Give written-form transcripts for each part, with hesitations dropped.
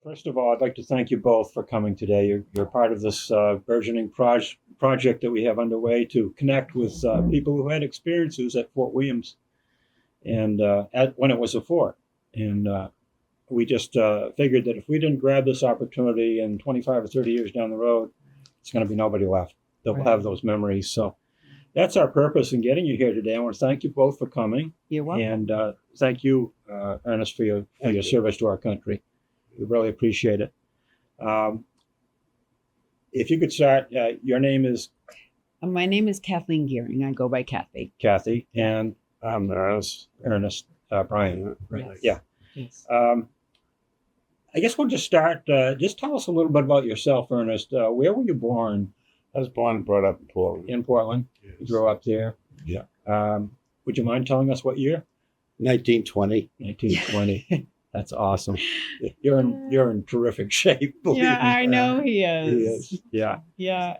First of all, I'd like to thank you both for coming today. You're part of this burgeoning project that we have underway to connect with people who had experiences at Fort Williams and when it was a fort. And we just figured that if we didn't grab this opportunity in 25 or 30 years down the road, it's going to be nobody left that will have those memories. So that's our purpose in getting you here today. I want to thank you both for coming. You're welcome. And thank you, Ernest, for your service to our country. We really appreciate it. If you could start, your name is? My name is Kathleen Gierring. I go by Kathy. Kathy, and I'm Ernest Brien. Right. Yeah. Yes. I guess we'll just start. Just tell us a little bit about yourself, Ernest. Where were you born? I was born and brought up in Portland. In Portland. Yes. You grew up there. Yeah. Would you mind telling us what year? 1920. 1920. That's awesome. You're in terrific shape. Yeah, I me. know he He is. is. Yeah. Yeah.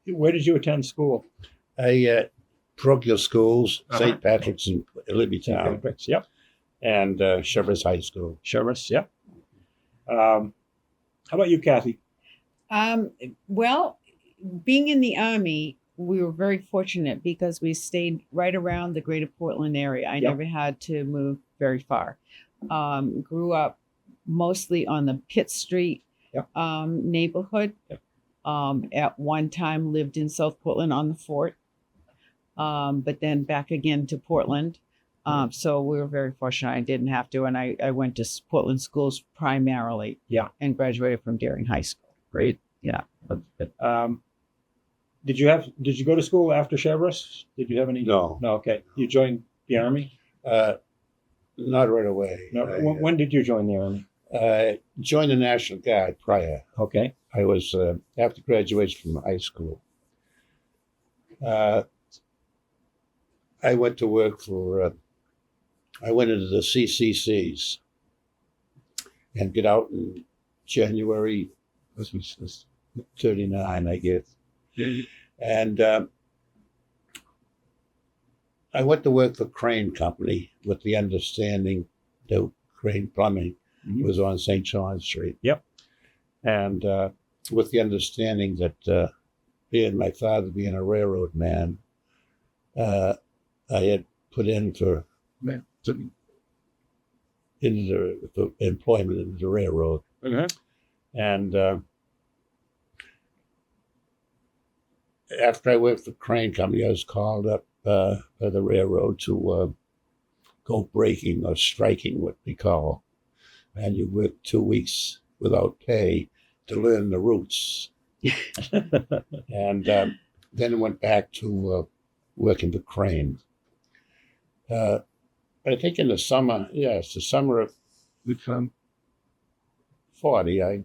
Where did you attend school? I parochial schools, Uh-huh. St. Patrick's in Libby Town, Yep. and Cheverus High School. Cheverus, yep. How about you, Kathy? Well, being in the Army, we were very fortunate because we stayed right around the greater Portland area. I Yep. never had to move very far. Grew up mostly on the Pitt Street Yep. neighborhood. Yep. At one time lived in South Portland on the fort, but then back again to Portland. So we were very fortunate. I didn't have to, and I went to Portland schools primarily. Yeah. And graduated from Gierring High School. Great. Yeah. Did you go to school after Cheverus? Did you have any? No. No. Okay. You joined the Army? Not right away. No. When did you join the Army? I joined the National Guard prior. Okay. I was, after graduation from high school, I went to work for, I went into the CCCs and get out in January 39, I guess. And I went to work for Crane Company with the understanding that Crane Plumbing was on St. John Street. Yep. And with the understanding that being my father being a railroad man, I had put in for employment in the railroad. Uh-huh. And after I worked for Crane Company, I was called up by the railroad to go breaking or striking, what we call. And you work 2 weeks without pay to learn the routes. And then went back to working for Crane. I think in the summer, yes, the summer of 40, I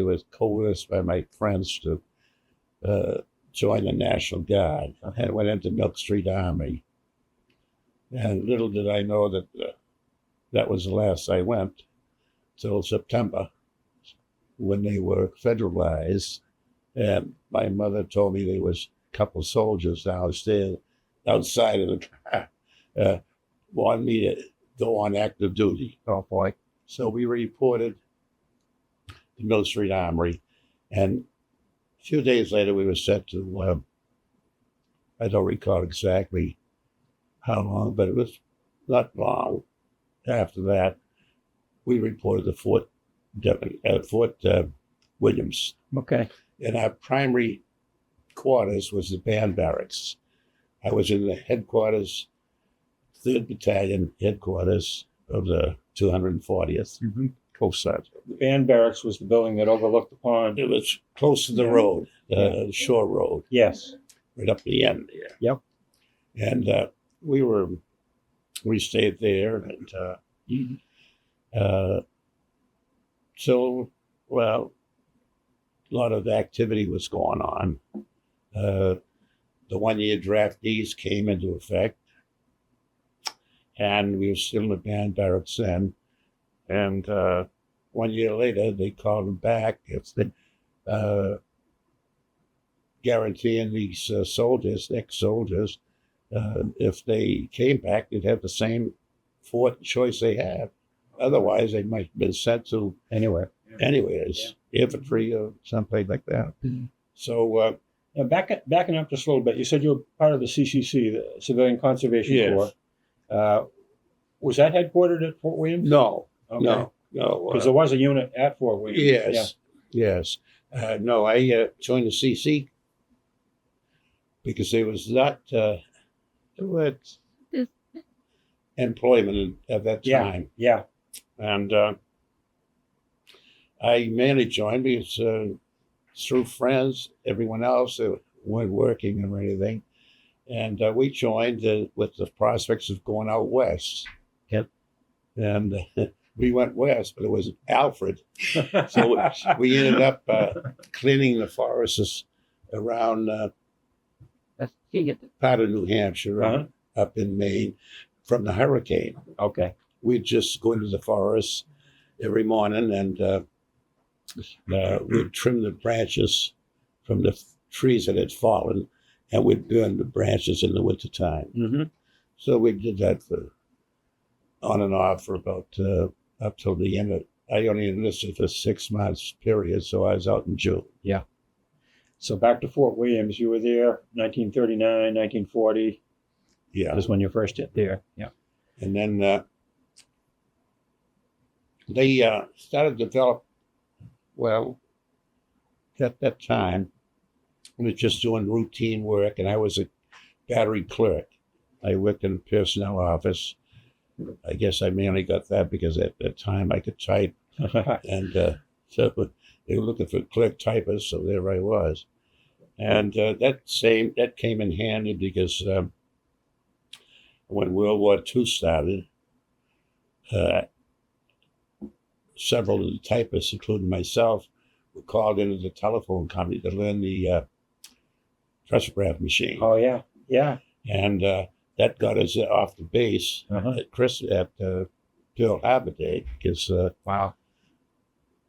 was coerced by my friends to join the National Guard. I went into Milk Street Army. And little did I know that that was the last I went till September when they were federalized. And my mother told me there was a couple of soldiers downstairs outside of the car wanted me to go on active duty. Oh boy. So we reported to Mill Street Armory, and a few days later we were sent to, I don't recall exactly how long, but it was not long after that, we reported to Fort Williams. Okay. And our primary quarters was the band barracks. I was in the headquarters, 3rd Battalion headquarters of the 240th. Mm-hmm. Coast side. The band barracks was the building that overlooked the pond. It was close to the road, the shore road, Yes. right up the end there. Yep. And we stayed there, and so, well, a lot of activity was going on. The 1-year draftees came into effect, and we were still in the band barracks then. And 1 year later, they called them back. It's guaranteeing these soldiers, ex-soldiers, if they came back, they'd have the same fort choice they had. Otherwise, they might have been sent to Anywhere. anyways, infantry or something like that. So, Now, backing up just a little bit, you said you were part of the CCC, the Civilian Conservation Yes. Corps. Was that headquartered at Fort Williams? no, Okay. no. Because there was a unit at Fort Williams. Yes. No, I joined the CC because there was not what employment at that time. Yeah. And I mainly joined because through friends, everyone else weren't working or anything. And we joined with the prospects of going out west. Yep. And we went west, but it was Alfred. So we ended up cleaning the forests around part of New Hampshire, up in Maine, from the hurricane. Okay. We'd just go into the forest every morning and we'd trim the branches from the trees that had fallen, and we'd burn the branches in the wintertime. Mm-hmm. So we did that for on and off for about up till the end of. I only enlisted for 6 months period, so I was out in June. So back to Fort Williams, you were there 1939, 1940. Yeah, Is when you first hit there. Yeah. and then they started to develop. Well, at that time, we were just doing routine work, and I was a battery clerk. I worked in the personnel office. I guess I mainly got that because at that time I could type, and so they were looking for clerk typists, so there I was. And that came in handy because when World War II started, several of the typists, including myself, were called into the telephone company to learn the pressograph machine. Oh, yeah. Yeah. And that got us off the base at Pearl Harbor Day, because Wow.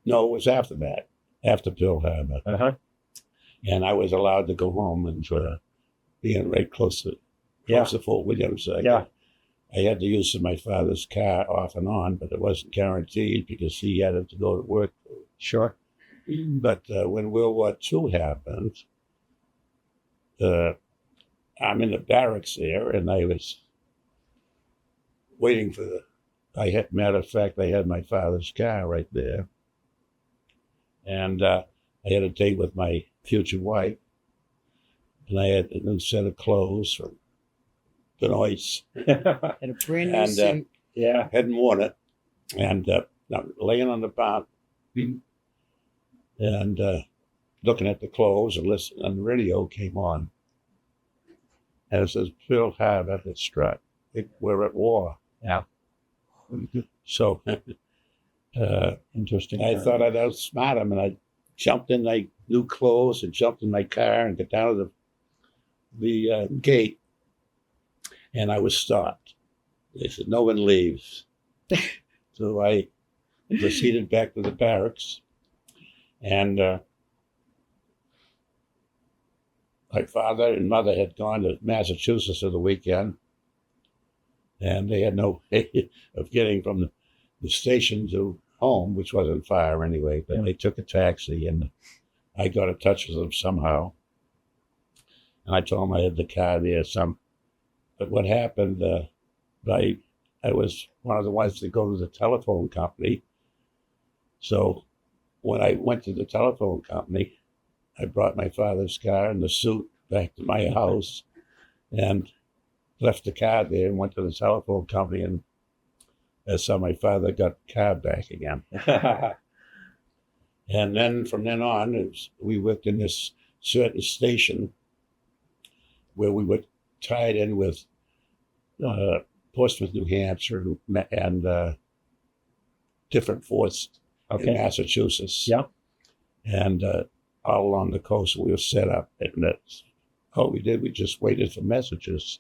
no, it was after that, after Pearl Harbor. And I was allowed to go home and being right close to Fort Williams. I had the use of my father's car off and on, but it wasn't guaranteed because he had to go to work. Sure. But when World War II happened, I'm in the barracks there, and I was waiting for matter of fact, I had my father's car right there. And I had a date with my future wife, and I had a new set of clothes from Benoist. And a brand new And, suit. Yeah. Hadn't worn it, and I'm laying on the bunk and looking at the clothes and listening, and the radio came on. And it says, Pearl Harbor at the strut. We're at war. Yeah. So Interesting. I thought I'd outsmart him, and I jumped in my new clothes and jumped in my car and got down to the gate, and I was stopped. They said, no one leaves. So I proceeded back to the barracks, and my father and mother had gone to Massachusetts for the weekend, and they had no way of getting from the station to home, which wasn't far anyway, but they took a taxi, and I got in touch with them somehow. And I told them I had the car there. But what happened, I was one of the ones to go to the telephone company. So when I went to the telephone company, I brought my father's car and the suit back to my house and left the car there and went to the telephone company, and that's how my father got the car back again. And then from then on, we worked in this certain station where we were tied in with Portsmouth, New Hampshire, and different forts in Massachusetts. Yeah. And all along the coast, we were set up. And that's all we did. We just waited for messages.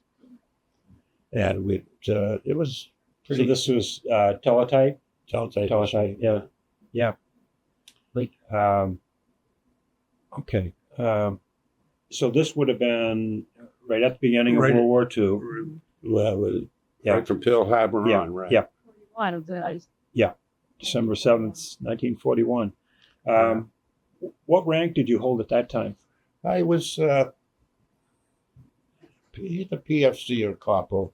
And it was pretty. So this was teletype? Teletype. Teletype, yeah. Yeah. Like, okay. So this would have been right at the beginning of Right. World War II. Well, Yeah. right from Pearl Harbor on, right? Yeah. One of the December 7th, 1941. What rank did you hold at that time? I was either PFC or corporal.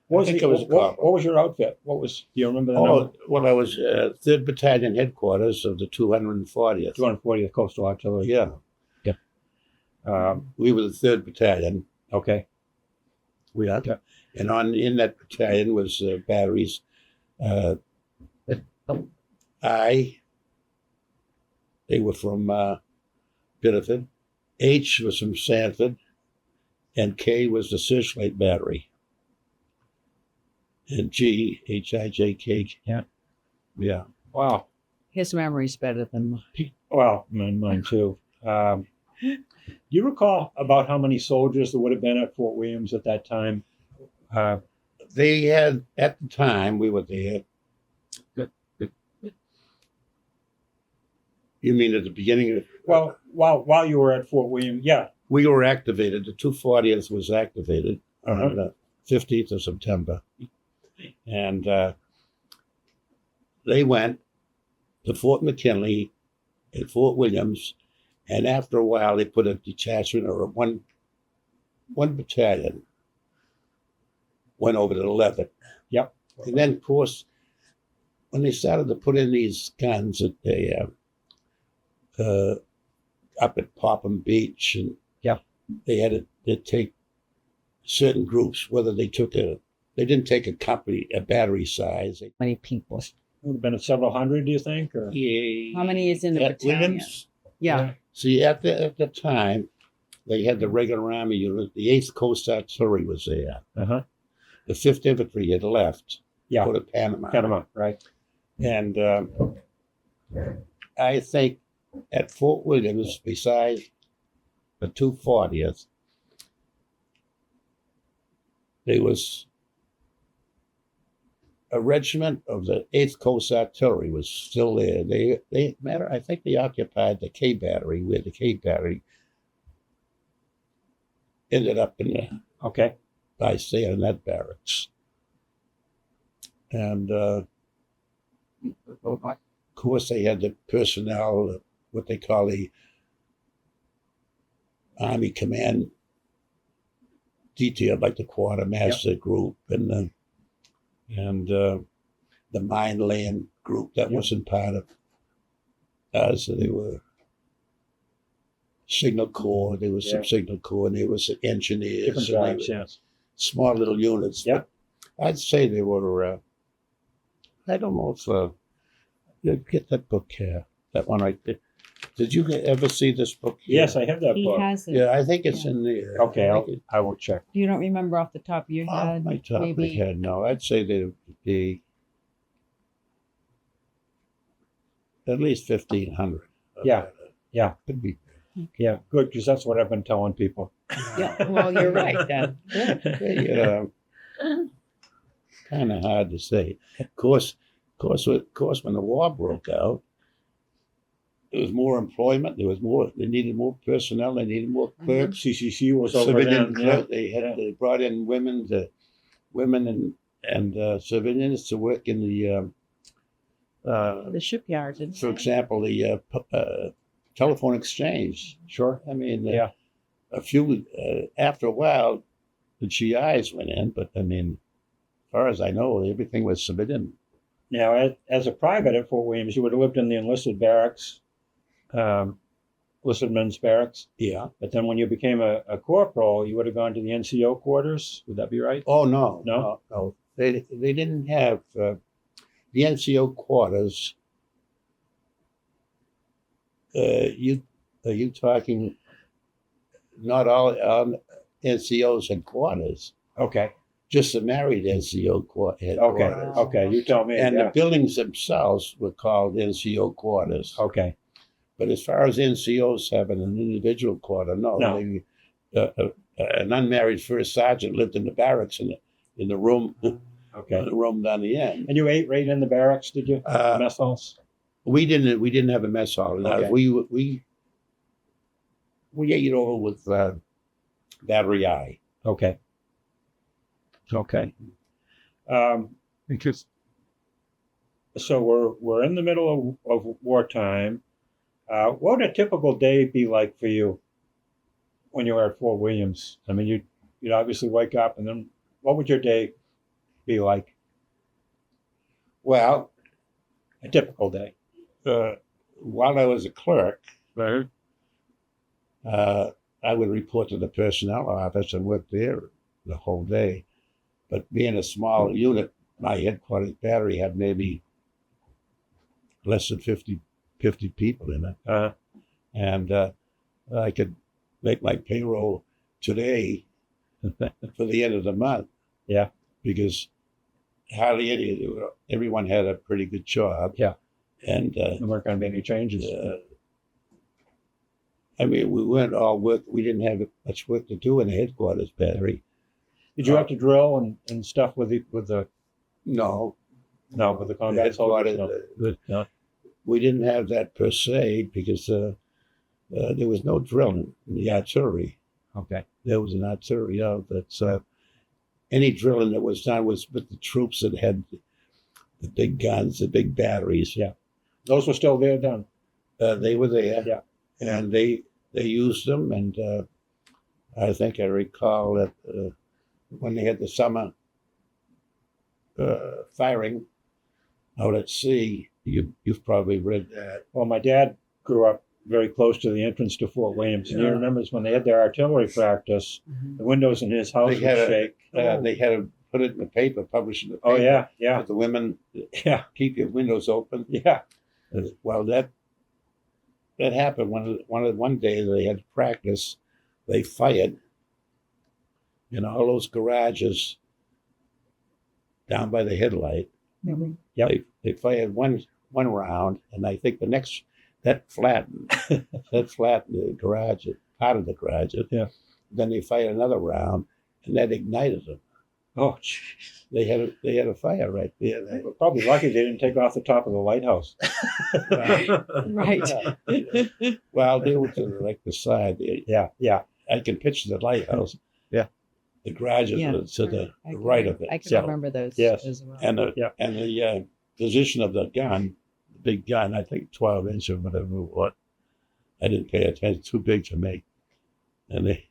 What I think it was a what corporal. was your outfit? Do you remember the Oh, number? well, I was 3rd Battalion headquarters of the 240th. 240th Coastal Artillery. Yeah. We were the 3rd Battalion. Okay. Yeah. And in that battalion was batteries. They were from Biddeford. H was from Sanford. And K was the Searchlight Battery. And G, H-I-J-K. Yeah. Wow. His memory's better than mine. Well, mine too. Do you recall about how many soldiers there would have been at Fort Williams at that time? They had, at the time we were there. You mean at the beginning of? Well, while you were at Fort Williams, yeah. We were activated. The 240th was activated on the 15th of September. And they went to Fort McKinley at Fort Williams. And after a while, they put a detachment or one battalion went over to the 11th. Yep. And then, of course, when they started to put in these guns at the up at Popham Beach, and they had to take certain groups, whether they didn't take a company, a battery size. Many people. Would have been several hundred, do you think? Or? How many is in the At battalion? Williams, Yeah. see, at the time, they had the regular army unit. The 8th Coast Artillery was there. The 5th Infantry had left. Yeah. Go to Panama. Panama, right. And I think at Fort Williams, besides the 240th, there was a regiment of the 8th Coast Artillery was still there. I think they occupied the K Battery, where the K Battery ended up in the, I stayed in that barracks. And of course, they had the personnel, what they call the Army Command Detail, like the Quartermaster Group and the Mine Land Group that wasn't part of us. So they were Signal Corps. There was some Signal Corps, and there was engineers. Different jobs, small little units. Yeah. But I'd say they were. I don't know if you get that book here, that one right there. Did you ever see this book here? Yes, I have that He book. has it. Yeah, I think it's in there. Okay, I will check. You don't remember off the top of your Off head? my top of my maybe head, no. I'd say there'd be at least 1,500. Yeah. Could be. Yeah, good, because that's what I've been telling people. Yeah, well, you're right then. Kind of hard to say. Of course, when the war broke out, there was more employment. They needed more personnel. They needed more clerks. CCC was over Civilian then. clerks. They brought in women and civilians to work in the shipyards. And for example, the telephone exchange. Sure. I mean, Yeah. after a while, the GIs went in, but I mean, as far as I know, everything was civilian. Now, as a private at Fort Williams, you would have lived in the enlisted barracks, enlisted men's barracks. Yeah. But then when you became a corporal, you would have gone to the NCO quarters. Would that be right? Oh no. No? They didn't have the NCO quarters. Are you talking? Not all NCOs had quarters. Okay. Just the married NCO had Okay. quarters. Okay. You tell me. And yeah. the buildings themselves were called NCO quarters. Okay. But as far as NCOs having an individual quarter, no. No. An unmarried first sergeant lived in the barracks in the room. Okay. The room down the end. And you ate right in the barracks, did you? Mess halls? We didn't have a mess hall. No, Okay. We ate over with WWII. Okay. Okay. Because So we're in the middle of wartime. What would a typical day be like for you when you were at Fort Williams? I mean, you'd obviously wake up, and then what would your day be like? Well, A typical day. while I was a clerk, Right. I would report to the personnel office and work there the whole day. But being a small unit, my headquarters battery had maybe less than 50 people in it. And I could make my payroll today for the end of the month. Yeah. Because hardly everyone had a pretty good job. Yeah. And There weren't going to be any changes. I mean, we weren't all work. We didn't have much work to do in the headquarters battery. Did you have to drill and stuff with the No, with the combat soldiers? headquarters, No. we didn't have that per se because there was no drilling in the artillery. Okay. There was an artillery outfit. So any drilling that was done was with the troops that had the big guns, the big batteries. Yeah. Those were still there then. They were there. Yeah. And they used them. And I think I recall that when they had the summer firing out at sea, you've probably read that. Well, my dad grew up very close to the entrance to Fort Williams, and he remembers when they had their artillery practice, the windows in his house would shake. They had to put it in the paper, publish it in the paper. Oh yeah, yeah, But the women yeah, keep your windows open. yeah. Well, that happened one day they had practice. They fired in all those garages down by the headlight. Mm-hmm. Yep. They fired one round, and I think the next that flattened the garage, part of the garage. Yeah. Then they fired another round, and that ignited them. Oh, jeez. They had a fire right there. They were probably lucky they didn't take off the top of the lighthouse. Right. Well, they were to like the side. Yeah, yeah. I can picture the lighthouse. Yeah. The garages Yeah. were to the right of it. I can Yeah. remember those Yes. as well. And Yeah. the position of the gun, the big gun, I think 12-inch or whatever it was. I didn't pay attention, too big for me. And they,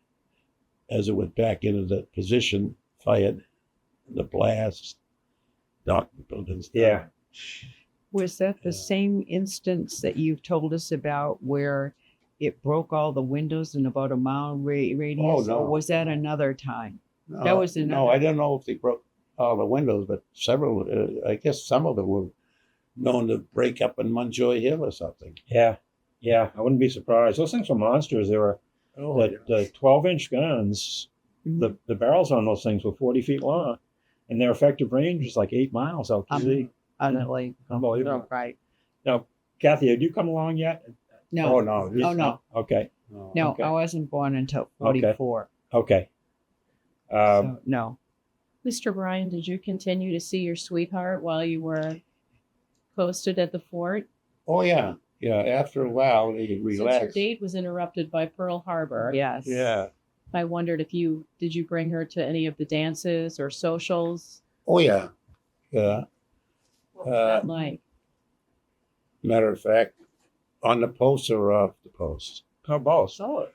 as it went back into the position, fired the blast, knocked the buildings down. Yeah. Was that the Yeah. same instance that you've told us about where it broke all the windows in about a mile radius? Oh, no. Or was that another time? No, That was another- No, I don't know if they broke all the windows, but several, I guess some of them were known to break up in Munjoy Hill or something. Yeah, yeah. I wouldn't be surprised. Those things were monsters. They were the 12-inch guns. Mhm. The barrels on those things were 40 feet long, and their effective range was like 8 miles out to sea. Unbelievable. Unbelievable. Right. Kathy, had you come along yet? No. Oh, no. Oh, no. Okay. No, Okay. I wasn't born until Okay. 44. Okay. So, no. Mr. Brien, did you continue to see your sweetheart while you were posted at the fort? Oh, yeah. Yeah, after a while, they Since your relaxed. date was interrupted by Pearl Harbor, Yes. Yeah. I wondered if did you bring her to any of the dances or socials? Oh, yeah. Yeah. What was that like? Matter of fact, on the post or off the post? Oh, both. So,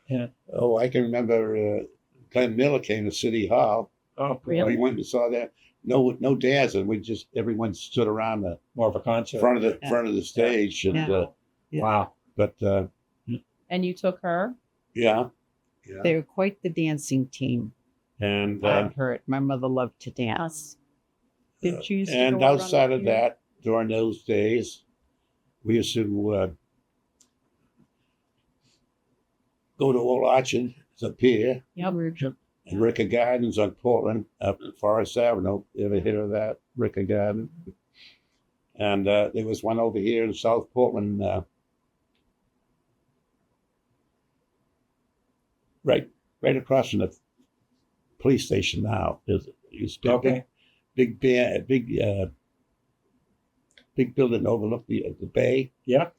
Oh, I can remember Glenn Miller came to City Hall. Oh, Really? We went and saw that. No dancing. We just everyone stood around the more of a concert. front of the Yeah. front of the stage, and Yeah. Yeah. Wow. but And you took her? yeah, they were quite the dancing team. and I've heard. My mother loved to dance. Did you used to and go around outside the of pier? that, during those days, we used to go to Old Archon, it's up here, Yep. and Ricker Gardens on Portland, up in Forest Avenue. You ever hear of that, Ricker Garden? And there was one over here in South Portland, right across from the police station now. There's used to be a Okay. big building overlooked the bay. Yeah.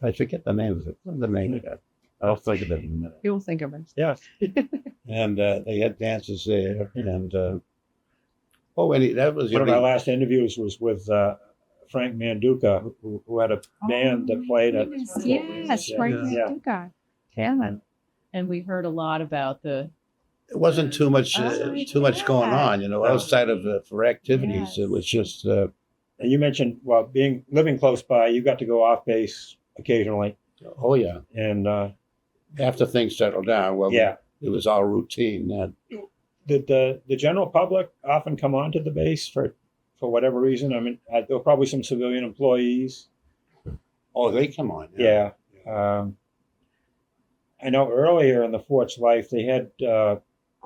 I forget the name of it. What's the name of that? I'll think of it in a minute. You'll think of it. Yeah. And they had dances there, and that was One of my really- last interviews was with Frank Manduca, who had a band that played at Fort Williams. Yes, Yeah. Frank Yeah. Manduca. Yeah. And we heard a lot about the It wasn't too much going on, No. outside of for activities. Yes. It was just And you mentioned, well, living close by, you got to go off base occasionally, oh yeah. and After things settled down, well, yeah. it was all routine then. Did the general public often come onto the base for whatever reason? I mean, there were probably some civilian employees. Oh, they come on. Yeah. I know earlier in the fort's life, they had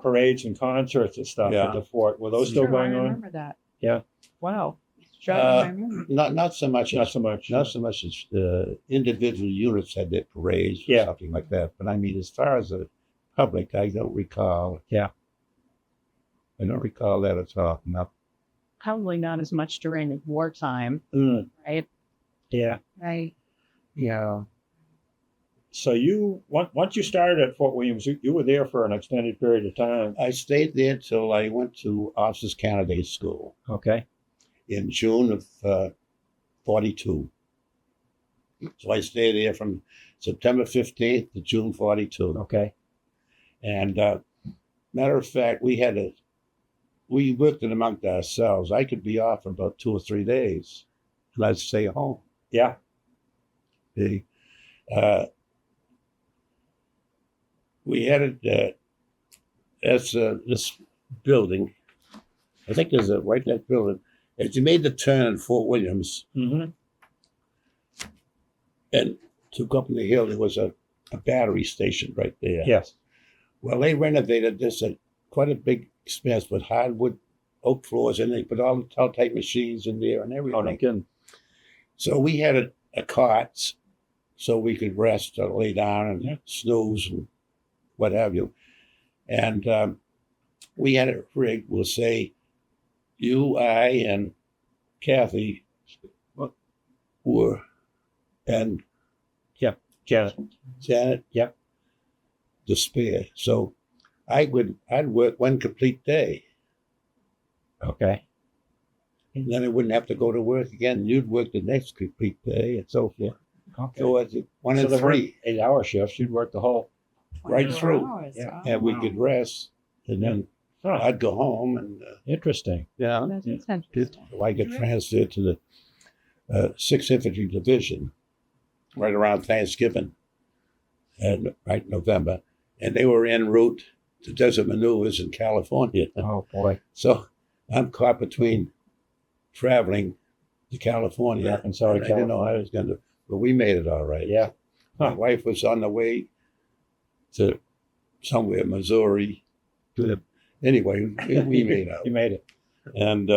parades and concerts and stuff Yeah. at the fort. Were those still Sure, going I on? remember that. Yeah. Wow. Uh, Not so much. Not so much. Not so much as individual units had their parades or Yeah. something like that. But I mean, as far as the public, I don't recall. Yeah. I don't recall that at all. No. probably not as much during wartime, Mm, right? yeah. Right. Yeah. So once you started at Fort Williams, you were there for an extended period of time. I stayed there till I went to Officers Candidate School Okay. in June of 42. So I stayed there from September 15th to June 42. Okay. And matter of fact, we worked it amongst ourselves. I could be off for about 2 or 3 days, and I'd stay home. Yeah. We had it as this building. I think there's a right in that building. As you made the turn in Fort Williams Mm-hmm. and took up on the hill, there was a battery station right there. Yes. Well, they renovated this at quite a big expense with hardwood oak floors, and they put all the tell-type machines in there and everything. Oh, no kidding. So we had a cot so we could rest or lay down and Yeah. snooze and what have you. And we had it rigged. We'll say you, I, and Kathy were, and Janet. Janet, the spare. So I'd work one complete day. Okay. And then I wouldn't have to go to work again. You'd work the next complete day and so forth. Okay. So it's 1 So and there weren't 3 8-hour shifts. You'd work the whole. right through. Hours. Yeah. And we wow. could rest. And then Huh. I'd go home and Interesting. yeah. That's Yeah. interesting. So I got transferred to the 6th Infantry Division right around Thanksgiving and right in November. And they were en route to desert maneuvers in California. Oh boy. So I'm caught between traveling to California. Yeah, and sorry, I didn't know how I was going to, but we made it all right. Yeah. My Huh. wife was on the way to somewhere, Missouri. Anyway, we made out. You made it. And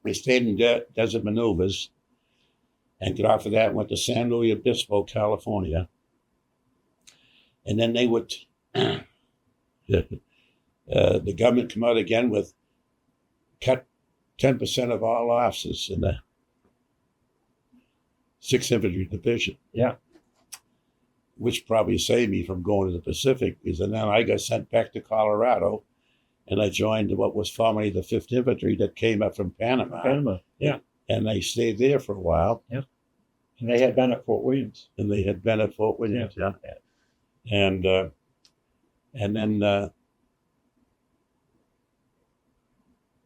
we stayed in desert maneuvers and got off of that and went to San Luis Obispo, California. And then they would, the government come out again with cut 10% of all officers in the 6th Infantry Division. Yeah. Which probably saved me from going to the Pacific, because then I got sent back to Colorado and I joined what was formerly the 5th Infantry that came up from Panama. Panama. Yeah. And I stayed there for a while. And they had been at Fort Williams. And they had been at Fort Williams. Yeah. And then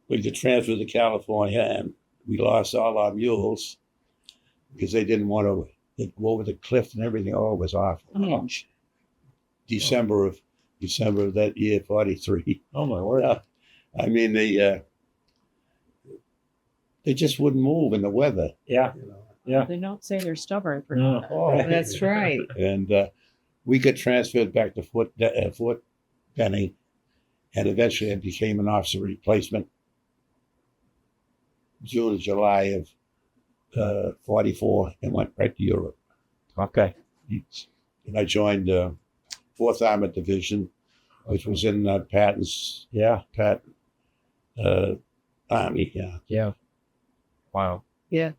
we got transferred to California, and we lost all our mules because they didn't want to go over the cliff and everything. Oh, it was awful. Oh, December of that year, 43. oh my word. Yeah. I mean, they just wouldn't move in the weather. Yeah. You know? Yeah. They don't say they're stubborn for No. that. Oh. That's right. And we got transferred back to Fort Benning, and eventually I became an officer replacement. June, July of 44, and went right to Europe. Okay. And I joined 4th Armored Division, which was in Patton's Yeah. Army. Yeah. Yeah. Wow. Yeah.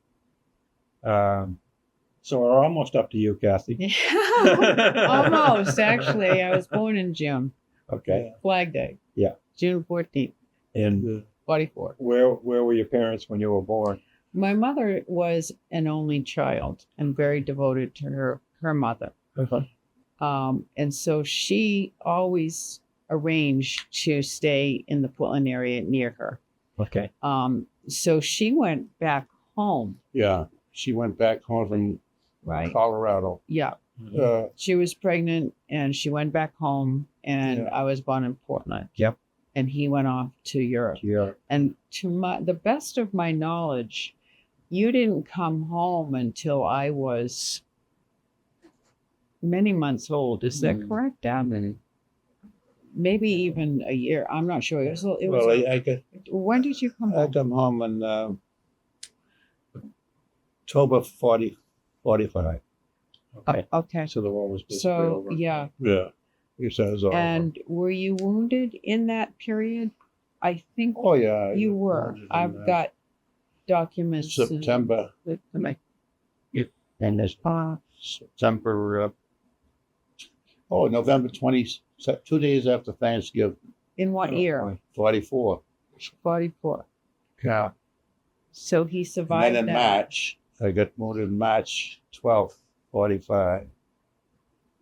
So we're almost up to you, Kathy. Almost, actually. I was born in June. Okay. Flag Day. Yeah. June 14th, And 44. where were your parents when you were born? My mother was an only child and very devoted to her mother. And so she always arranged to stay in the Portland area near her. Okay. So she went back home, Yeah, she went back home from right? Colorado. Yeah. Mm-hmm. She was pregnant and she went back home, and Yeah. I was born in Portland. Yep. And he went off to Europe. Yeah. And to the best of my knowledge, you didn't come home until I was many months old. Is that correct, Dad? Maybe even a year. I'm not sure. Well, When did you come I home? come home in October 45. Okay. Okay. So the war was basically So over. yeah. Yeah, he says. And were you wounded in that period? I think Oh yeah, you were. I've got documents. September. And this September. November 20. 2 days after Thanksgiving. In what year? 44. 44. Yeah. So he And survived then in that. March, I got wounded March 12th, 45.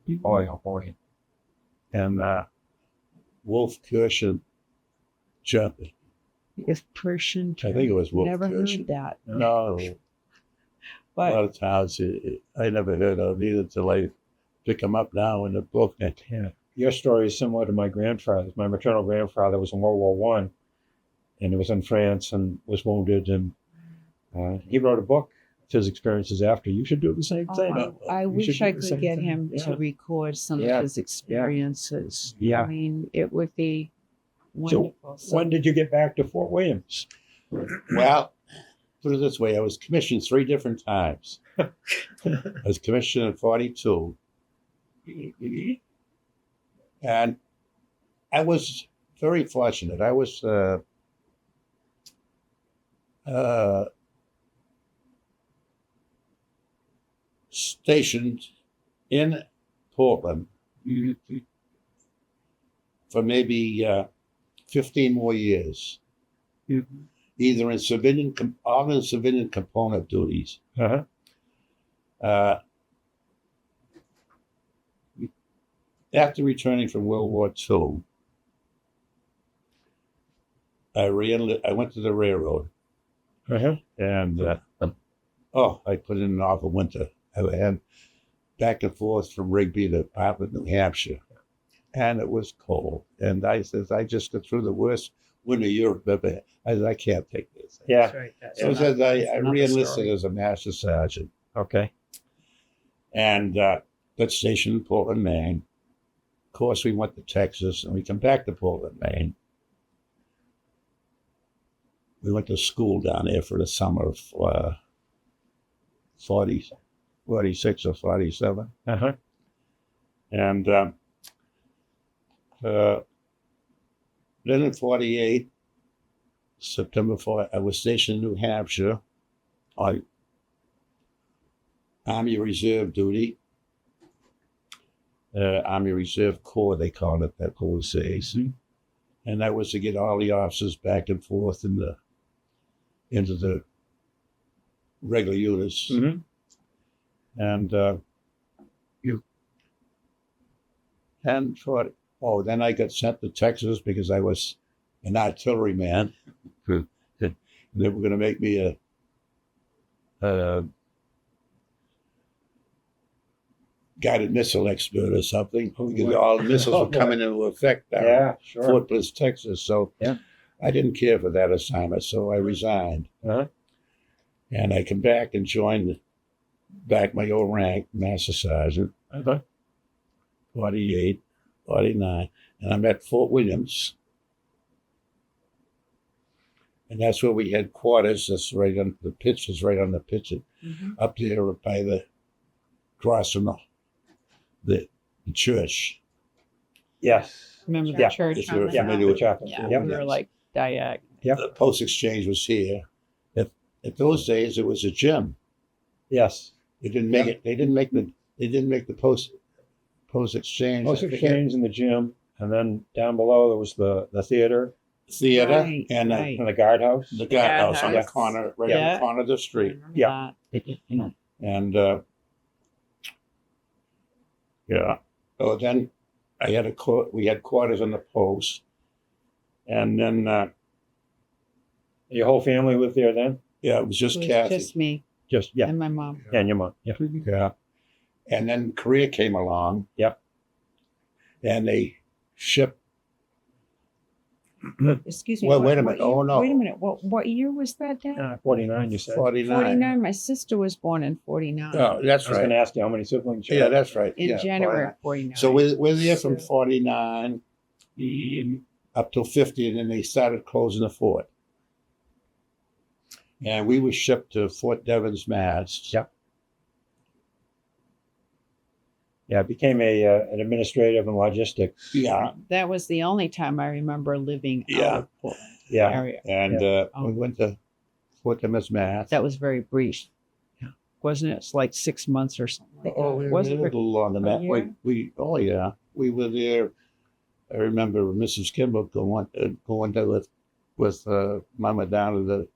boy. And Wolf Kirschen jumped. If Persian. I think it was Wolf Never Kirschen. heard that. No, a But lot of towns I never heard of either till I pick them up now in the book. Yeah. Your story is similar to my grandfather's. My maternal grandfather was in World War One, and he was in France and was wounded, and he wrote a book of his experiences after. You should do the same thing. I You wish should I do the could same get thing. him Yeah. to record some Yeah. of his experiences. Yeah. I mean, it would be wonderful. So, When did you get back to Fort Williams? Well, put it this way, I was commissioned 3 different times. I was commissioned in 42. And I was very fortunate. I was stationed in Portland for maybe 15 more years, either in all in civilian component duties. Uh-huh. After returning from World War II, I went to the railroad, Uh-huh. and I put in an awful winter. I had back and forth from Rigby to Portland, New Hampshire, and it was cold. And I says, I just got through the worst winter Europe ever had. I said, I can't take this. Yeah. So I re-enlisted as a master sergeant, Okay. and got stationed in Portland, Maine. Of course, we went to Texas, and we come back to Portland, Maine. We went to school down there for the summer of 46 or 47. Uh-huh. And then in 48, September 4, I was stationed in New Hampshire on Army Reserve duty. Army Reserve Corps, they called it that those days. And that was to get all the officers back and forth into the regular units. Mm-hmm. And then I got sent to Texas because I was an artilleryman. They were going to make me a guided missile expert or something, because all the missiles were coming into effect down Yeah, sure. Fort Bliss, Texas. So Yeah. I didn't care for that assignment, so I resigned. Uh-huh. And I come back and joined back my old rank, Master Sergeant, Okay. 48, 49. And I'm at Fort Williams. And that's where we had quarters. That's right on the pitch, is right on the pitch, up there by the cross from the church. Yes. remember the Yeah. church? If you're Yeah. familiar with Chapel. Yeah, Yep. we were like diag. the post exchange was here. At those days, it was a gym. Yes. They didn't make it. They didn't make the post exchange. Post exchange in the gym, and then down below there was the theater. theater Right, and right. In the guardhouse. the guardhouse on the Guardhouse. corner, right Yeah. on the corner of the street. Yeah. And yeah. So then I had we had quarters on the post. And then Your whole family lived there then? yeah, it was It just was Kathy. just me Just yeah, and my mom. and your mom. Yeah. Yeah. And then Korea came along. Yep. And they shipped. Excuse me. Well, what- wait a what minute. year- Oh, no. Wait a minute. What year was that, Dad? 49. You said. 49. 49. My sister was born in 49. Oh, that's I was going right. to ask you how many siblings you Yeah, have. that's right. In Yeah, January 49. of 49. So we're there from 49 up till 50, and then they started closing the fort. And we were shipped to Fort Devens, Mass. Yep. Yeah, it became an administrative and logistics. Yeah. that was the only time I remember living Yeah. out of Portland Yeah. area. And Oh. we went to Fort Devens, Mass. That was very brief. Wasn't it? It's like 6 months or something. Like Oh, that. we were Was a it? little longer than that. year? We were there. I remember Mrs. Kimball going there with Mama down to the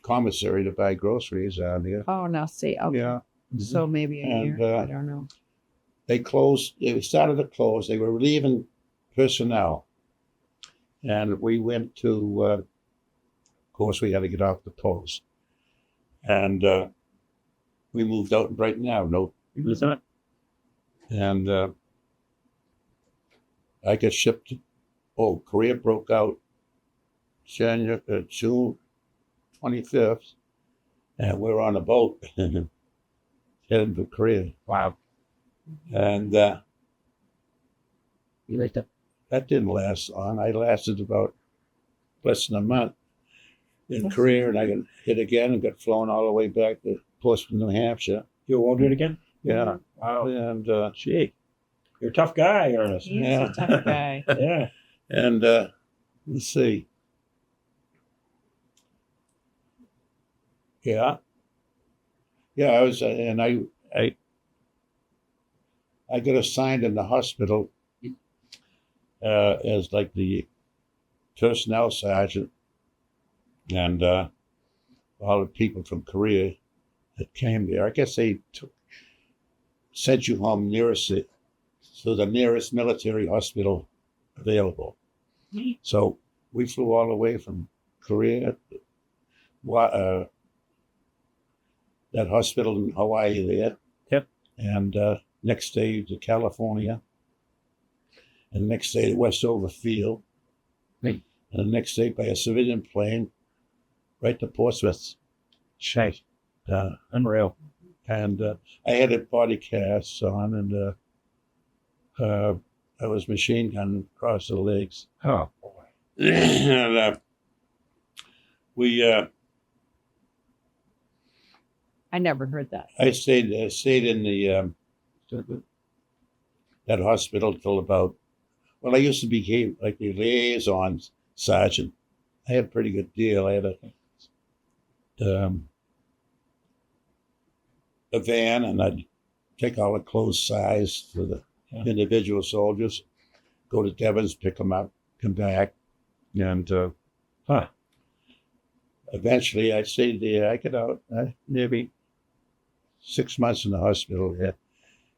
commissary to buy groceries down there. Oh, now see. Okay. Yeah. So maybe a And, year. I don't know. They closed. They started to close. They were relieving personnel, and we went to. Of course, we had to get off the post, and we moved out in Brighton now. No, Was that? and I got shipped. Korea broke out June 25th, and we're on a boat heading for Korea. Wow. And You like that? that didn't last long. I lasted about less than a month in Korea, and I got hit again and got flown all the way back to Portsmouth, New Hampshire. You were wounded again? Yeah. Wow. And Gee, you're a tough guy, Ernest. He's Yeah. a tough guy. Yeah. and let's see. Yeah. Yeah, I was, and I got assigned in the hospital as like the personnel sergeant, and all the people from Korea that came there. I guess they sent you home nearest to the nearest military hospital available. So we flew all the way from Korea, that hospital in Hawaii there. Yep. And next day to California. And the next day to Westover Field. Neat. And the next day by a civilian plane right to Portsmouth. Shite. Uh, Unreal. and I had a body cast on, and I was machine gun across the legs. Oh. And we I never heard that. I stayed in the that hospital till about. Well, I used to be like the liaison sergeant. I had a pretty good deal. I had a van, and I'd take all the clothes size for the individual soldiers, go to Devon's, pick them up, come back, and eventually I stayed there. I got out maybe 6 months in the hospital there,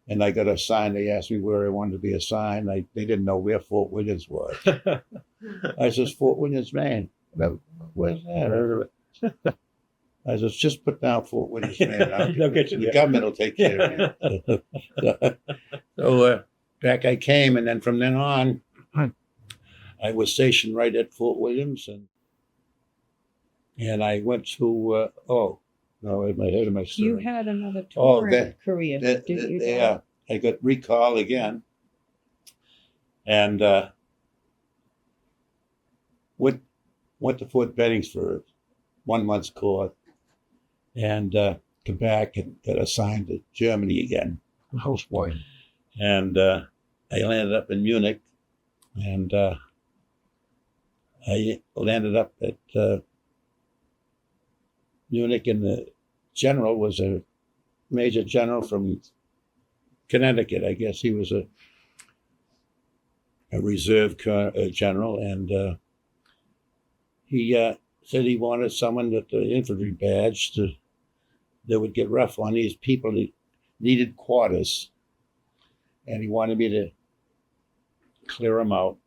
and I got assigned. They asked me where I wanted to be assigned. They didn't know where Fort Williams was. I says, Fort Williams, Maine. Where's that? I says, just put down Fort Williams, Maine. They'll get you The there. government will take care of you. So back I came, and then from then on, I was stationed right at Fort Williams, and I went to no, in my head of my story. You had another Oh, tour that- in Korea, didn't you? Dad? Yeah, I got recalled again, and went to Fort Benningsford, 1 month's course, and come back and got assigned to Germany again. Houseboy. And I landed up in Munich, and I landed up at Munich, and the general was a major general from Connecticut. I guess he was a reserve general, and he said he wanted someone with the infantry badge that would get rough on these people that needed quarters. And he wanted me to clear them out.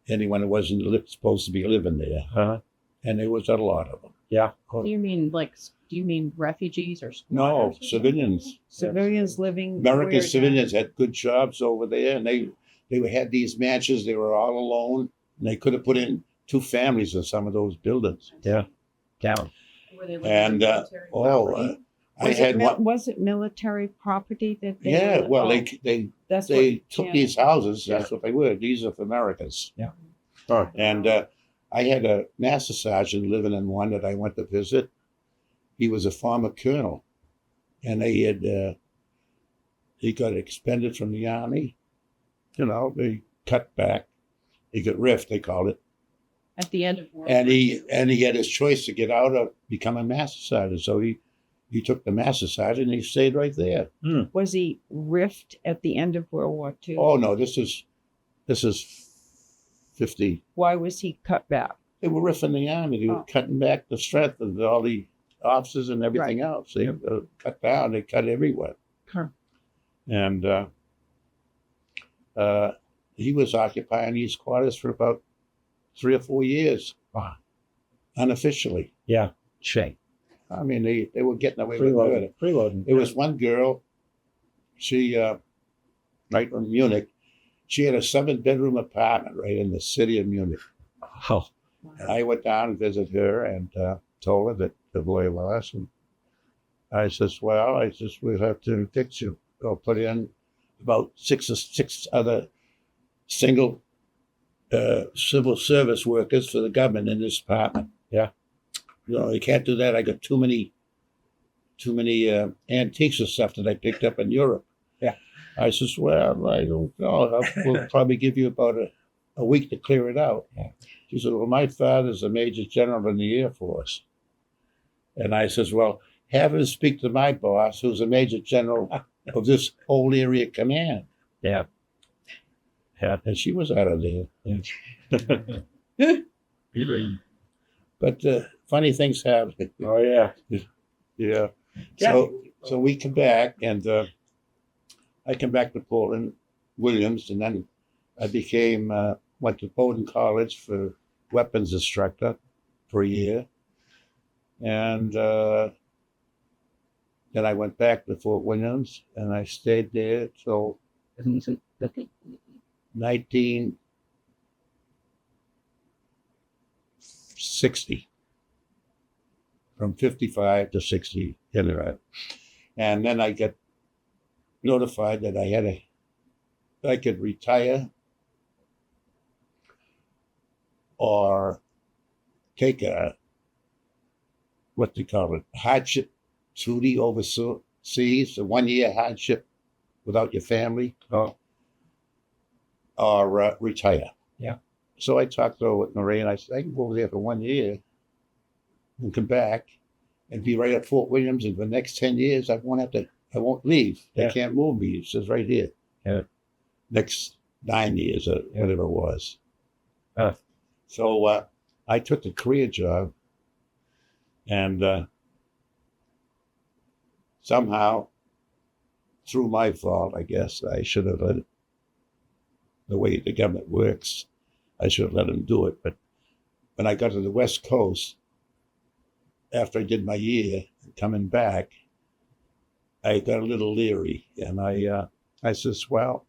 Anyone who wasn't supposed to be living there. Uh-huh. And there was a lot of them. Yeah. Do you mean refugees or No, squatters or something? civilians. Civilians living. American where civilians had good jobs over there, and they had these mansions. They were all alone, and they could have put in 2 families in some of those buildings. Yeah. Down. Were they living And in military property? I had one. Was it military property that they? Yeah, were- well, oh, they that's they what- took yeah. these houses. That's what they were. These are for Americans. Yeah. Oh, And I had a master sergeant living in one that I went to visit. He was a former colonel, and they had he got expended from the army. You know, they cut back. He got riffed, they called it. At the end of World And War he II? had his choice to get out or become a master sergeant. So he took the master sergeant and he stayed right there. Was he riffed at the end of World War II? Oh no, this is 50. Why was he cut back? They were riffing the army. They were Oh. cutting back the strength of all the officers and everything else. They cut down. They cut everywhere. Huh. And he was occupying these quarters for about 3 or 4 years. Wow. Unofficially. yeah. Shame. I mean, they were getting away with murder. Freeloading. Freeloading. There was one girl, she, right from Munich, she had a 7-bedroom apartment right in the city of Munich. Oh. And I went down and visited her and told her that the boy was. And I says, we'll have to fix you. I'll put in about six other single civil service workers for the government in this apartment. Yeah. You know, you can't do that. I got too many antiques and stuff that I picked up in Europe. Yeah. I says, well, I don't know. We'll probably give you about a week to clear it out. Yeah. She said, well, my father's a major general in the Air Force. And I says, well, have him speak to my boss, who's a major general of this whole area command. Yeah. Yeah. And she was out of there. But funny things happen. Oh yeah. Yeah. Yeah. So we come back, and I come back to Portland, Williams, and then I went to Bowdoin College for weapons instructor for a year. And then I went back to Fort Williams, and I stayed there till 1960. From 55 to 60, anyway. And then I got notified that I could retire or take what they call it, hardship duty overseas, a 1-year hardship without your family, Oh. or retire. Yeah. So I talked over with Marie, and I said, I can go over there for 1 year and come back and be right at Fort Williams, and for the next 10 years, I won't leave. They Yeah. can't move me. It says right here. Yeah. Next 9 years or Yeah. whatever it was. Uh. So I took the career job, and somehow, through my fault, I guess, I should have let it, the way the government works, I should have let them do it. But when I got to the West Coast, after I did my year, coming back, I got a little leery, and I says, well,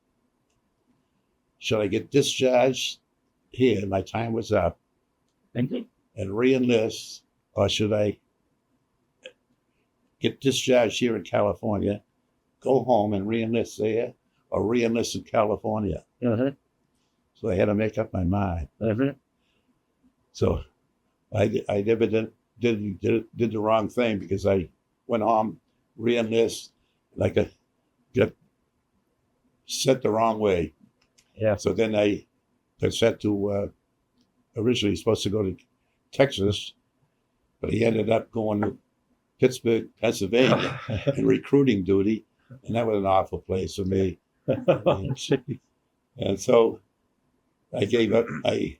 should I get discharged here? My time was up, and re-enlist, or should I get discharged here in California, go home and re-enlist there, or re-enlist in California? So I had to make up my mind. So I never did the wrong thing, because I went home, re-enlist, like got sent the wrong way. Yeah. So then I got sent to, originally supposed to go to Texas, but he ended up going to Pittsburgh, Pennsylvania in recruiting duty, and that was an awful place for me. And so I gave up. I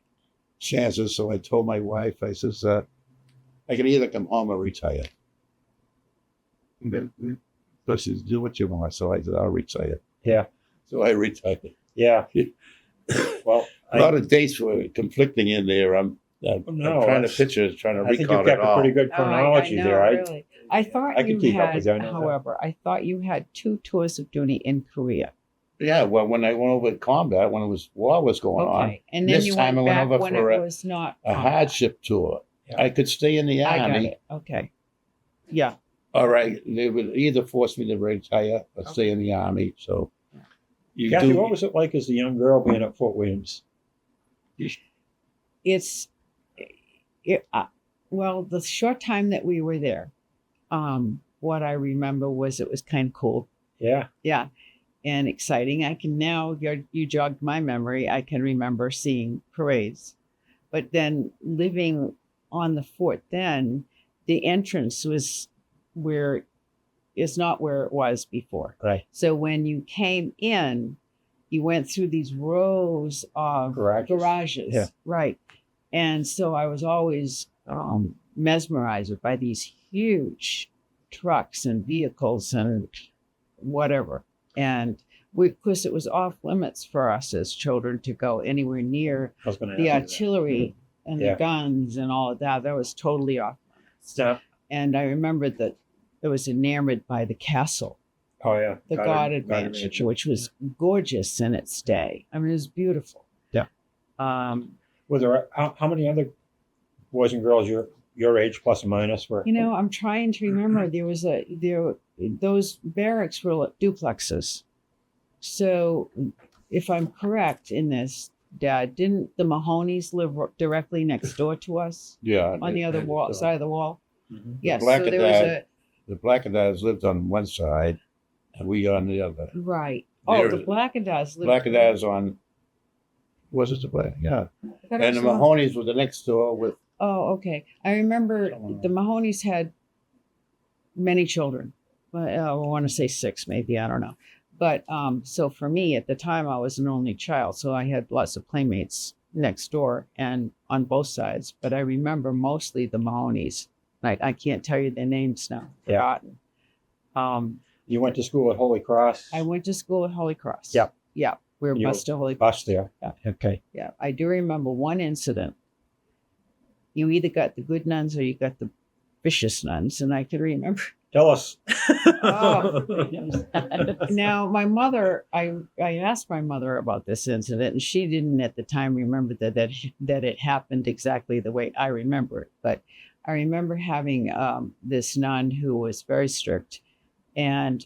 chances. So I told my wife, I says, I can either come home or retire. So she says, do what you want. So I said, I'll retire. Yeah. So I retired. Yeah. Well, A lot of dates were conflicting in there. I'm No, trying to that's- picture, trying to I think recall you've it kept a all. pretty good chronology there. Really. I thought I can you keep up had, with you, I know that. however, I thought you had 2 tours of duty in Korea. Yeah, well, when I went over to combat, when it was war was going on, Okay, and then This you time went I went back over when for it was not a combat. hardship tour. Yeah. I could stay in the I got army, it. Okay. Yeah. or they would either force me to retire or stay in the army. So you Kathy, do. what was it like as a young girl being at Fort Williams? It's well, the short time that we were there, what I remember was it was kind of cool. Yeah. Yeah. And exciting. I can now, you jogged my memory. I can remember seeing parades. But then living on the fort, then the entrance was is not where it was before. Right. So when you came in, you went through these rows of garages. Yeah. Right. And so I was always mesmerized by these huge trucks and vehicles and whatever. And of course, it was off limits for us as children to go anywhere near I was going to the ask you that. artillery and Yeah. the guns and all of that. That was totally off limits. Yeah. And I remembered that it was enamored by the castle, Oh, yeah. the Goddard Mansion, which was gorgeous in its day. I mean, it was beautiful. Yeah. You Were there, how many other boys and girls your age, plus or minus, were? know, I'm trying to remember. Those barracks were duplexes. So, if I'm correct in this, Dad, didn't the Mahonies live directly next door to us Yeah. on the other wall, side of the wall? Mhm. Yes. Black So and there was Dad. The Black and Dads lived on one side, and we on the other. right. Oh, There- the Black and Dads lived. Black and Dads on. Was it the Black? Yeah. I thought it And the was Mahonies were the next door with. Oh, okay. I remember the Mahonies had many children. But I want to say 6, maybe. I don't know. But so for me at the time, I was an only child, so I had lots of playmates next door and on both sides. But I remember mostly the Mahonies. I can't tell you their names now. Yeah. Forgotten. You went to school at Holy Cross? I went to school at Holy Cross. Yep. Yeah. We were You bused to Holy Cross. Bus there. Yeah. Okay. Yeah. I do remember one incident. You either got the good nuns or you got the vicious nuns. And I can remember. Tell us. Oh. Now, my mother, I asked my mother about this incident, and she didn't at the time remember that it happened exactly the way I remember it. But I remember having this nun who was very strict, and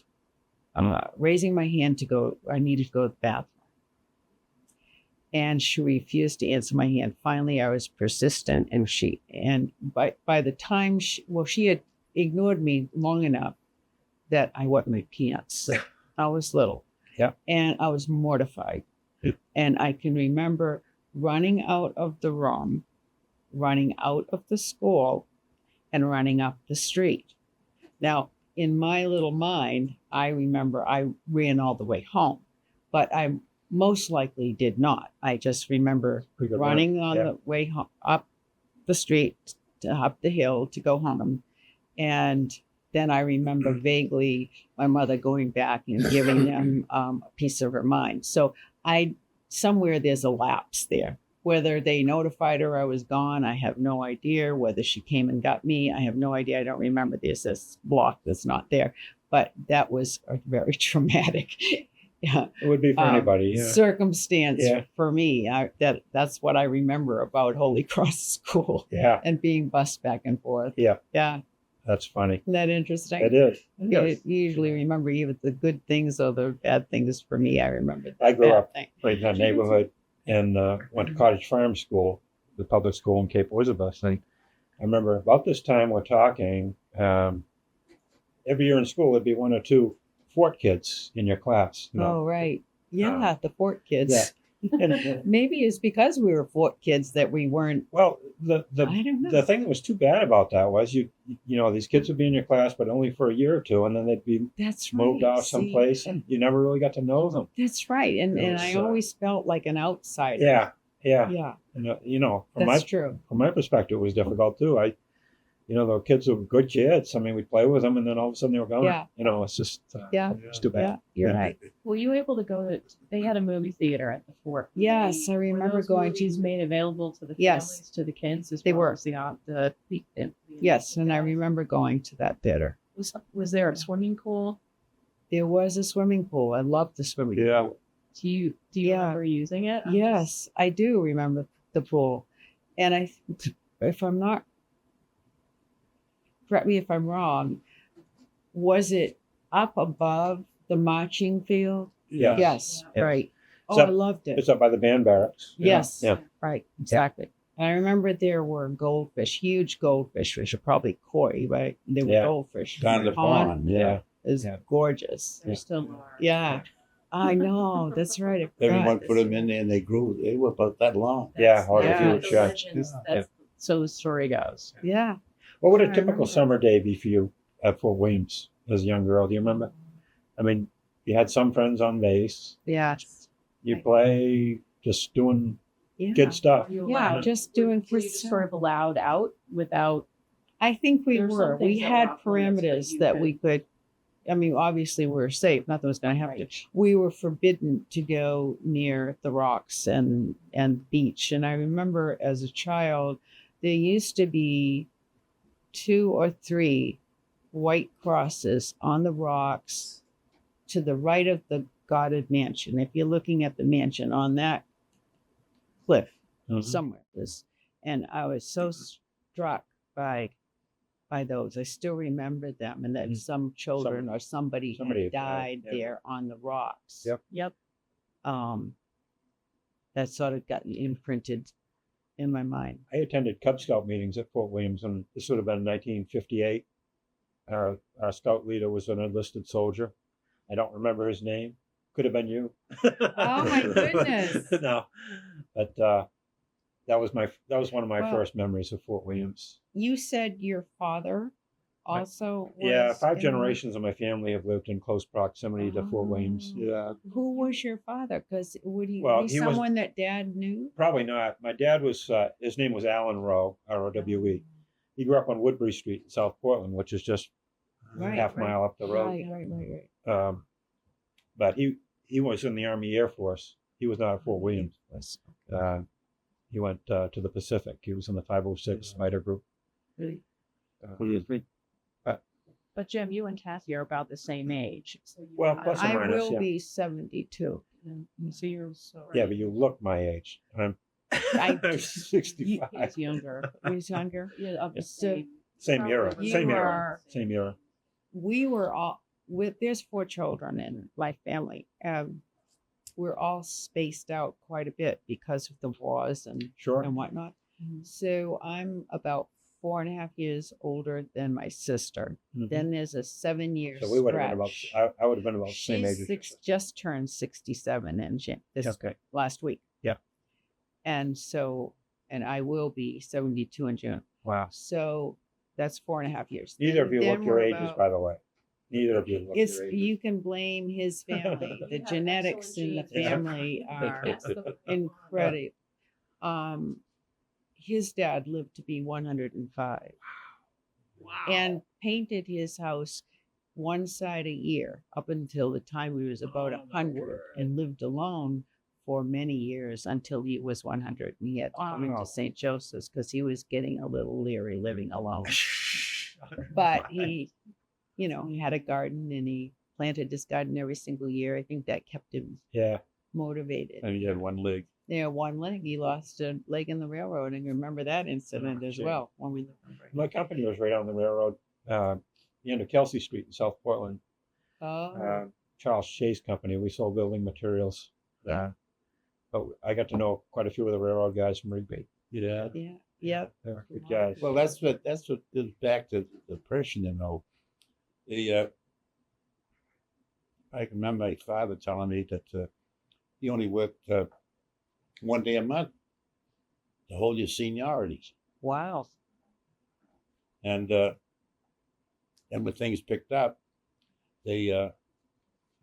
raising my hand to go. I needed to go to the bathroom, and she refused to answer my hand. Finally, I was persistent, and by the time she had ignored me long enough that I wet my pants. I was little. Yeah. And I was mortified. And I can remember running out of the room, running out of the school, and running up the street. Now, in my little mind, I remember I ran all the way home, but I most likely did not. I just remember Pretty good running run. on Yeah. the way home, up the street, up the hill to go home. And then I remember vaguely my mother going back and giving them a piece of her mind. So somewhere there's a lapse there. Whether they notified her I was gone, I have no idea. Whether she came and got me, I have no idea. I don't remember. There's this block that's not there. But that was a very traumatic It would be for anybody. Yeah. circumstance Yeah. for me. That's what I remember about Holy Cross School Yeah. and being bused back and forth. Yeah. Yeah. That's funny. Isn't that interesting? It is. I usually remember either the good things or the bad things. For me, I remember the I grew bad up thing. right in that neighborhood and went to Cottage Farm School, the public school in Cape Elizabeth. And I remember about this time we're talking, every year in school there'd be 1 or 2 Fort kids in your class. You know? Oh, right. Yeah, the Fort kids. Yeah. And, Maybe it's because we were Fort kids that we weren't. well, I don't know. the thing that was too bad about that was you know these kids would be in your class, but only for a year or 2, and then they'd be That's right. moved off See, someplace, and you never really got to know them. That's right. And It and was, I always felt like an outsider. Yeah, Yeah. Yeah, And, that's true. from my perspective, it was difficult too. The kids were good kids. I mean, we'd play with them, and then all of a sudden they were gone. Yeah. It's just, Yeah. it's too bad. Yeah, you're Yeah. right. Were you able to go to? They had a movie theater at the fort. Yes, I Were remember those going movies to. made available to the Yes. families, to the kids as They well were. as the Yes, and I remember going to that theater. Was there a swimming pool? There was a swimming pool. I loved the swimming pool. Do you Yeah. remember using it? Yes, I do remember the pool. And if I'm not, correct me if I'm wrong, was it up above the marching field? Yeah. Yes, Yes. right. Oh, So- I loved it. It's up by the band barracks. Yes, Yeah. right, exactly. And I remember there were goldfish, huge goldfish, which are probably koi, right? They were Yeah. goldfish. Down the pond, yeah. Is Yeah. gorgeous. There still are. Yeah, I know. That's right. I forgot. Everyone put them in there and they grew. They were about that long. Yeah, That's yeah. huge, the yeah. legends. So the story goes. Yeah. What would a I remember typical that. summer day be for you at Fort Williams as a young girl? Do you remember? I mean, you had some friends on base. Yeah. You play, just doing Yeah. kid stuff. Were you Yeah, allowed- just doing were you kids sort of allowed out without? I think we There's some were. We things that had were off limits, but parameters you that could- we could. I mean, obviously we were safe. Nothing was going to happen. Right. We were forbidden to go near the rocks and beach. And I remember as a child, there used to be 2 or 3 white crosses on the rocks to the right of the Goddard Mansion. If you're looking at the mansion on that cliff, Mhm. somewhere was, and I was so struck by those. I still remember them, and that some children or somebody somebody had had died, died yeah. there on the rocks. Yep. Yep. That sort of got imprinted in my mind. I attended Cub Scout meetings at Fort Williams, and this would have been 1958. Our scout leader was an enlisted soldier. I don't remember his name. Could have been you. Oh, my goodness. No, but that was one of my Wow. first memories of Fort Williams. You said your father also was Yeah, 5 in- generations of my family have lived in close proximity to Fort Williams. Oh. Yeah. Who was your father? Because would he Well, be he was- someone that Dad knew? Probably not. My dad was, his name was Alan Rowe, ROWE. He grew up on Woodbury Street in South Portland, which is just Right, half right. mile up the road. Right. But he was in the Army Air Force. He was not at Fort Williams. He went to the Pacific. He was in the 506 Fighter Group. Really? But Jim, you and Kathy are about the same age. So you Well, plus or I minus, will yeah. be 72. So you're Yeah, but you look my age. I'm, I- I'm 65. He's younger. He's younger. Yeah, of the So- same. Same era. You Same era. are- Same era. We were all there's 4 children in my family. We're all spaced out quite a bit because of the wars and Sure. whatnot. Mhm. So I'm about 4.5 years older than my sister. Mhm. Then there's a 7-year So we would have been about. stretch. I would have been about the same age. She's just turned 67 in Okay. last week. Yeah. And I will be 72 in June. Wow. So that's 4.5 years. Neither of you Then look your we're ages, about- by the way. Neither of you look It's your ages. you can blame his family. The Yeah, genetics in the excellent genes. family are That's the- incredible. His dad lived to be 105 and painted his house one side a year up until the time he was about 100 and lived alone for many years until he was 100. And he had to come Wow. into St. Joseph's because he was getting a little leery living alone. But he had a garden and he planted his garden every single year. I think that kept him Yeah. motivated. And you had one leg. Yeah, one leg. He lost a leg in the railroad, and you remember that incident as shame. well when we lived. My company was right on the railroad, the end of Kelsey Street in South Portland. Oh, Charles Chase Company. We sold building materials. But I got to know quite a few of the railroad guys from Rigby. Yeah. yeah. They were good guys. Well, that's what goes back to the depression, I can remember my father telling me that he only worked 1 day a month to hold your seniorities. Wow. And when things picked up, they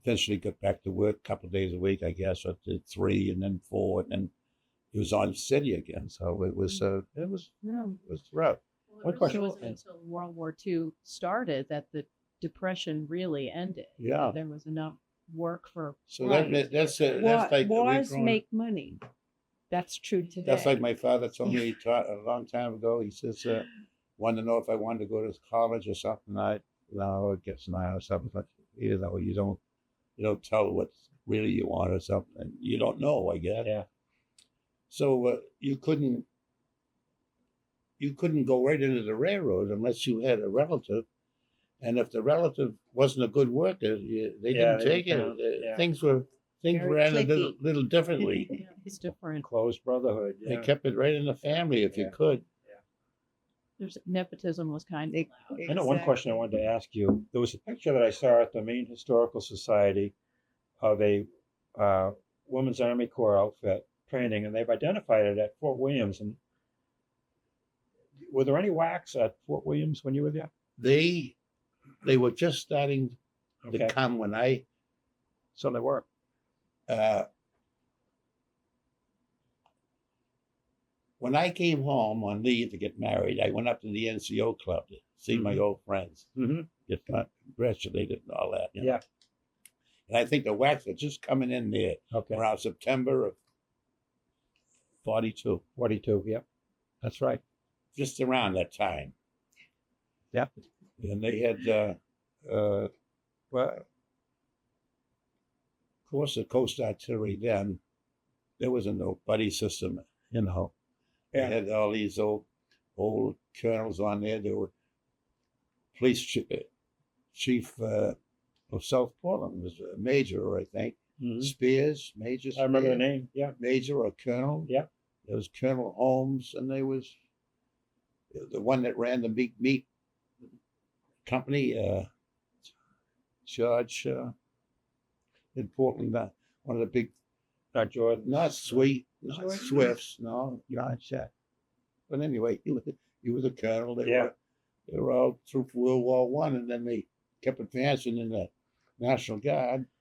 eventually got back to work a couple of days a week, I guess, up to 3 and then 4. And then it was on city again. So it was rough. Well, One it question- really wasn't until World War II started that the Depression really ended. Yeah. There was enough work for. So Right. that's like Wars we've grown- make money. That's true today. That's like my father told me a long time ago. He says, wanted to know if I wanted to go to college or something. I guess not or something. But you know, you don't tell what really you want or something. You don't know, I guess. Yeah. So you couldn't go right into the railroad unless you had a relative. And if the relative wasn't a good worker, they Yeah, didn't they take it. didn't count, yeah. Things Very ran a cliquey. little differently. Yeah, it's different. Closed brotherhood. They Yeah. kept it right in the family if you Yeah. could. There's nepotism was kind of loud. I know one question I wanted to ask you. There was a picture that I saw at the Maine Historical Society of a Women's Army Corps outfit training, and they've identified it at Fort Williams. And were there any WACs at Fort Williams when you were there? They were just starting to Okay, come when I so they were. when I came home on leave to get married. I went up to the NCO club to see my old friends, Mm-hmm. get congratulated and all that. You know? Yeah. And I think the wax were just coming in there Okay. around September of 42, 42. Yep. That's right. just around that time. Yep. And they had, well, of course, the Coast Artillery then, there was no buddy system, you know. Yeah. They had all these old colonels on there. There were police chief of South Portland was a major, I think. Mhm. Spears, Major Spears. I remember the name. Yeah. Major or Colonel. Yeah. There was Colonel Holmes, and there was the one that ran the meat company, George in Portland. One of the big, Not Jordan. not Sweet, not George? Swifts, no, John Shack. But anyway, he was a colonel. Yeah. They were all through World War I, and then they kept advancing in the National Guard.